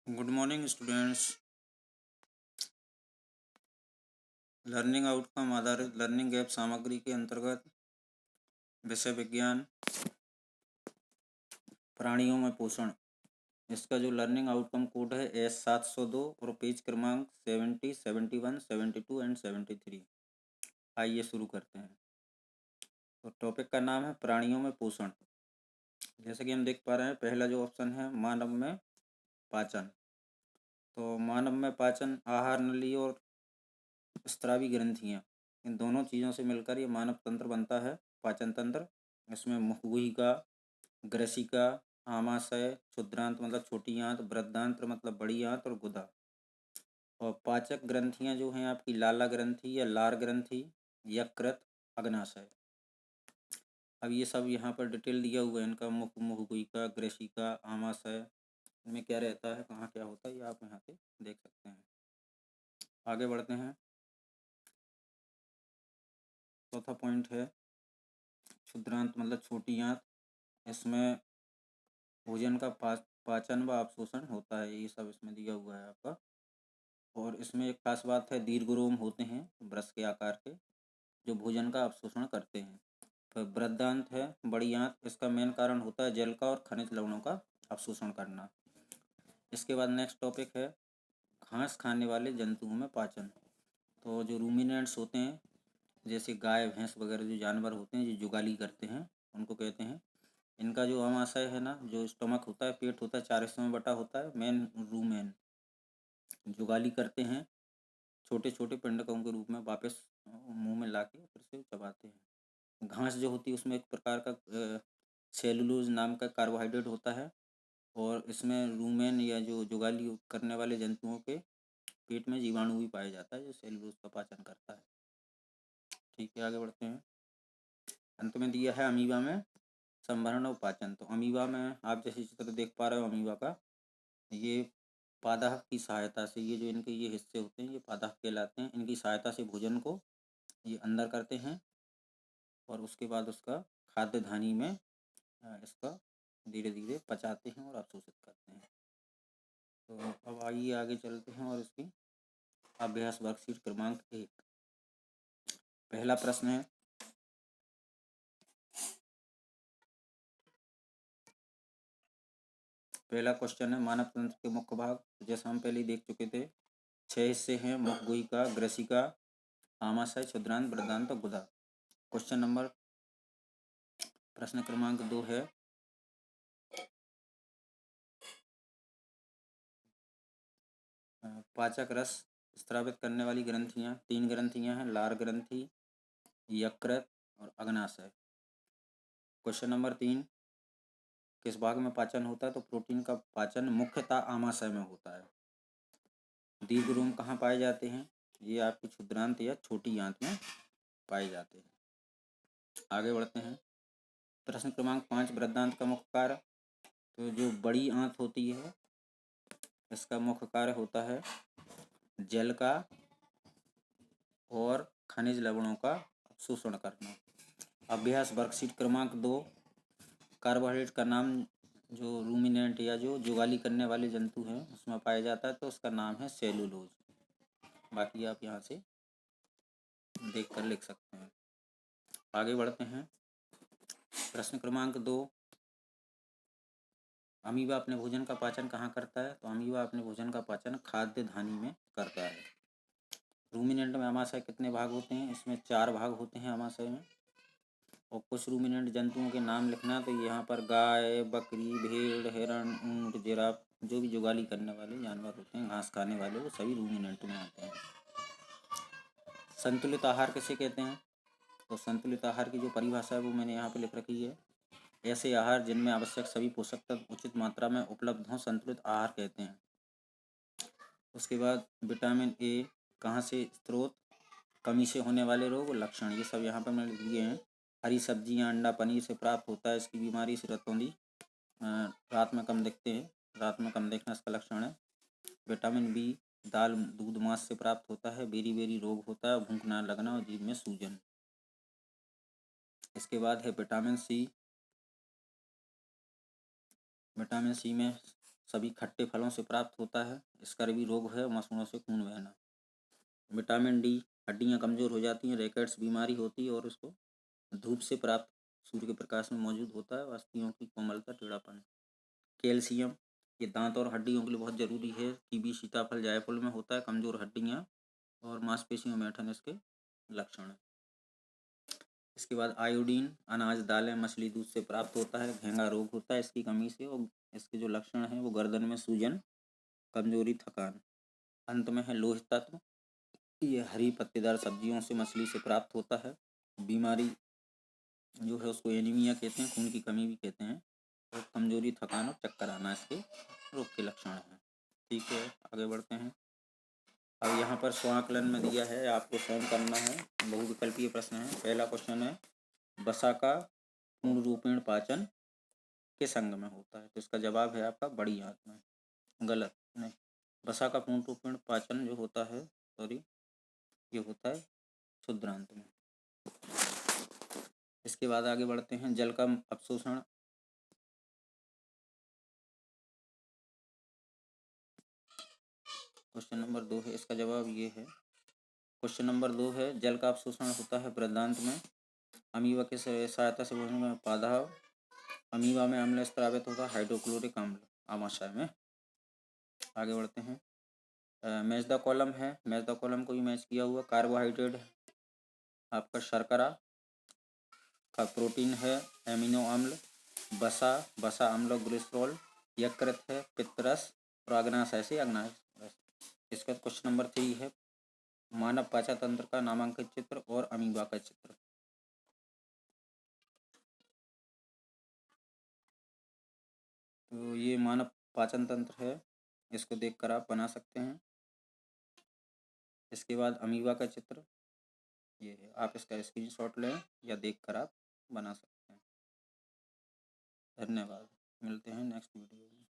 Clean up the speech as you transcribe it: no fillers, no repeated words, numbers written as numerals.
Good morning students. Learning outcome आधारित learning app सामग्री के अंतर्गत विषय विज्ञान प्राणियों में पोषण, इसका जो लर्निंग आउटकम कोड है S702 और पेज क्रमांक 70, 71, 72 एंड 73। आइए शुरू करते हैं। तो टॉपिक का नाम है प्राणियों में पोषण। जैसे कि हम देख पा रहे हैं, पहला जो ऑप्शन है मानव में पाचन। तो मानव में पाचन आहार नली और स्रावी ग्रंथियाँ, इन दोनों चीज़ों से मिलकर ये मानव तंत्र बनता है, पाचन तंत्र। इसमें मुखगुहिका, ग्रसिका, आमाशय, क्षुद्रांत मतलब छोटी आंत, बृहदांत्र मतलब बड़ी आंत और गुदा। और पाचक ग्रंथियां जो हैं आपकी लाला ग्रंथि या लार ग्रंथि, यकृत, अग्नाशय। अब ये सब यहाँ पर डिटेल दिया हुआ है इनका, मुखगुहिका, ग्रसिका, आमाशय में क्या रहता है, कहाँ क्या होता है, ये आप यहाँ से देख सकते हैं। आगे बढ़ते हैं। चौथा पॉइंट है क्षुद्रांत मतलब छोटी आंत। इसमें भोजन का पाचन व अवशोषण होता है, ये सब इसमें दिया हुआ है आपका। और इसमें एक खास बात है, दीर्घरोम होते हैं ब्रश के आकार के, जो भोजन का अवशोषण करते हैं। फिर बृहदांत है बड़ी आंत, इसका मेन कारण होता है जल का और खनिज लवणों का अवशोषण करना। इसके बाद नेक्स्ट टॉपिक है घास खाने वाले जंतुओं में पाचन। तो जो रूमिनेंट्स होते हैं, जैसे गाय भैंस वगैरह जो जानवर होते हैं जो जुगाली करते हैं, उनको कहते हैं। इनका जो आमाशय है ना, जो स्टमक होता है, पेट होता है, 4 हिस्सों में बटा होता है। मेन रूमेन जुगाली करते हैं, छोटे छोटे पिंडकों के रूप में वापस मुंह में लाके फिर से चबाते हैं। घास जो होती है उसमें एक प्रकार का सेलुलोज नाम का कार्बोहाइड्रेट होता है, और इसमें रूमेन या जो जुगाली करने वाले जंतुओं के पेट में जीवाणु भी पाया जाता है जो सेलुलोज का पाचन करता है। ठीक है, आगे बढ़ते हैं। अंत में दिया है अमीबा में संभरण और पाचन। तो अमीबा में आप जैसे चित्र देख पा रहे हो अमीबा का, ये पादप की सहायता से, ये जो इनके ये हिस्से होते हैं ये पादप कहलाते हैं, इनकी सहायता से भोजन को ये अंदर करते हैं और उसके बाद उसका खाद्य धानी में इसका धीरे धीरे पचाते हैं और अवशोषित करते हैं। तो अब आइए आगे चलते हैं और इसकी अभ्यास वर्कशीट क्रमांक 1। पहला प्रश्न है, पहला क्वेश्चन है मानव तंत्र के मुख्य भाग। जैसा हम पहले देख चुके थे, 6 हिस्से हैं, मुखगुहिका, ग्रसिका, आमाशय, क्षुद्रांत, बृहदांत और गुदा। क्वेश्चन नंबर प्रश्न क्रमांक 2 है, पाचक रस स्रावित करने वाली ग्रंथियां, 3 ग्रंथियां हैं, लार ग्रंथि, यकृत और अग्नाशय। क्वेश्चन नंबर 3, किस भाग में पाचन होता है? तो प्रोटीन का पाचन मुख्यतः आमाशय में होता है। दीर्घरोम कहाँ पाए जाते हैं? ये आपकी क्षुद्रांत या छोटी आंत में पाए जाते हैं। आगे बढ़ते हैं। प्रश्न क्रमांक 5, बृहदांत का मुख्य कार्य। तो जो बड़ी आंत होती है इसका मुख्य कार्य होता है जल का और खनिज लवणों का शोषण करना। अभ्यास वर्कशीट क्रमांक 2, कार्बोहाइड्रेट का नाम जो रूमिनेंट या जो जुगाली करने वाले जंतु हैं उसमें पाया जाता है, तो उसका नाम है सेलुलोज। बाकी आप यहाँ से देख कर लिख सकते हैं। आगे बढ़ते हैं। प्रश्न क्रमांक 2, अमीबा अपने भोजन का पाचन कहाँ करता है? तो अमीबा अपने भोजन का पाचन खाद्य धानी में करता है। रूमिनेंट में आमाशय कितने भाग होते हैं? इसमें 4 भाग होते हैं आमाशय में। और कुछ रूमिनेंट जंतुओं के नाम लिखना, तो यहाँ पर गाय, बकरी, भेड़, हिरण, ऊँट, जिराफ, जो भी जुगाली करने वाले जानवर होते हैं, घास खाने वाले, वो सभी रूमिनेंट में आते हैं। संतुलित आहार किसे कहते हैं? तो संतुलित आहार की जो परिभाषा है वो मैंने यहाँ पे लिख रखी है। ऐसे आहार जिनमें आवश्यक सभी पोषक तत्व उचित मात्रा में उपलब्ध हों, संतुलित आहार कहते हैं। उसके बाद विटामिन ए कहाँ से स्रोत, कमी से होने वाले रोग, लक्षण, ये सब यहाँ पर मैंने लिख दिए हैं। हरी सब्जियाँ, अंडा, पनीर से प्राप्त होता है। इसकी बीमारी से रतौंधी रात में कम दिखते हैं, रात में कम देखना इसका लक्षण है। विटामिन बी दाल, दूध, मांस से प्राप्त होता है। बेरी बेरी रोग होता है, भूख ना लगना और जीभ में सूजन। इसके बाद है विटामिन सी। विटामिन सी में सभी खट्टे फलों से प्राप्त होता है। स्कर्वी रोग है, मसूड़ों से खून बहना। विटामिन डी, हड्डियाँ कमज़ोर हो जाती हैं, रैकेट्स बीमारी होती है और उसको धूप से प्राप्त सूर्य के प्रकाश में मौजूद होता है। अस्थियों की कोमलता, टेढ़ापन। कैल्शियम, ये दांत और हड्डियों के लिए बहुत ज़रूरी है। कीवी, सीताफल, जायफल में होता है। कमज़ोर हड्डियाँ और मांसपेशियों में ऐंठन इसके लक्षण हैं। इसके बाद आयोडीन, अनाज, दालें, मछली, दूध से प्राप्त होता है। घेंगा रोग होता है इसकी कमी से और इसके जो लक्षण हैं वो गर्दन में सूजन, कमजोरी, थकान। अंत में है लोह तत्व, ये हरी पत्तेदार सब्जियों से, मछली से प्राप्त होता है। बीमारी जो है उसको एनीमिया कहते हैं, खून की कमी भी कहते हैं। और कमजोरी, थकान और चक्कर आना इसके रोग के लक्षण हैं। ठीक है, आगे बढ़ते हैं। अब यहाँ पर स्वांकलन में दिया है, आपको स्वयं करना है। बहुविकल्पीय प्रश्न है। पहला क्वेश्चन है, वसा का पूर्ण रूपेण पाचन किस अंग में होता है? तो इसका जवाब है आपका बड़ी आंत में। गलत, नहीं। वसा का पूर्ण रूपेण पाचन जो होता है, सॉरी, ये होता है क्षुद्रांत में। इसके बाद आगे बढ़ते हैं। जल का अवशोषण, क्वेश्चन नंबर 2 है, इसका जवाब ये है। क्वेश्चन नंबर 2 है, जल का अवशोषण होता है वृद्धांत में। अमीबा की सहायता से भोजन में पादाव। अमीबा में अम्ल स्रावित होता है, हाइड्रोक्लोरिक अम्ल आमाशय में। आगे बढ़ते हैं। मैच द कॉलम है, मैच द कॉलम को भी मैच किया हुआ। कार्बोहाइड्रेट आपका शर्करा का, प्रोटीन है एमिनो अम्ल, वसा, वसा अम्ल और ग्लिसरॉल, यकृत है, पित्तरस और अग्नाशय से अग्नाशय। इसका क्वेश्चन नंबर 3 है, मानव पाचन तंत्र का नामांकित चित्र और अमीबा का चित्र। तो ये मानव पाचन तंत्र है, इसको देखकर आप बना सकते हैं। इसके बाद अमीबा का चित्र ये है, आप इसका स्क्रीनशॉट लें या देखकर आप बना सकते हैं। धन्यवाद, मिलते हैं नेक्स्ट वीडियो में।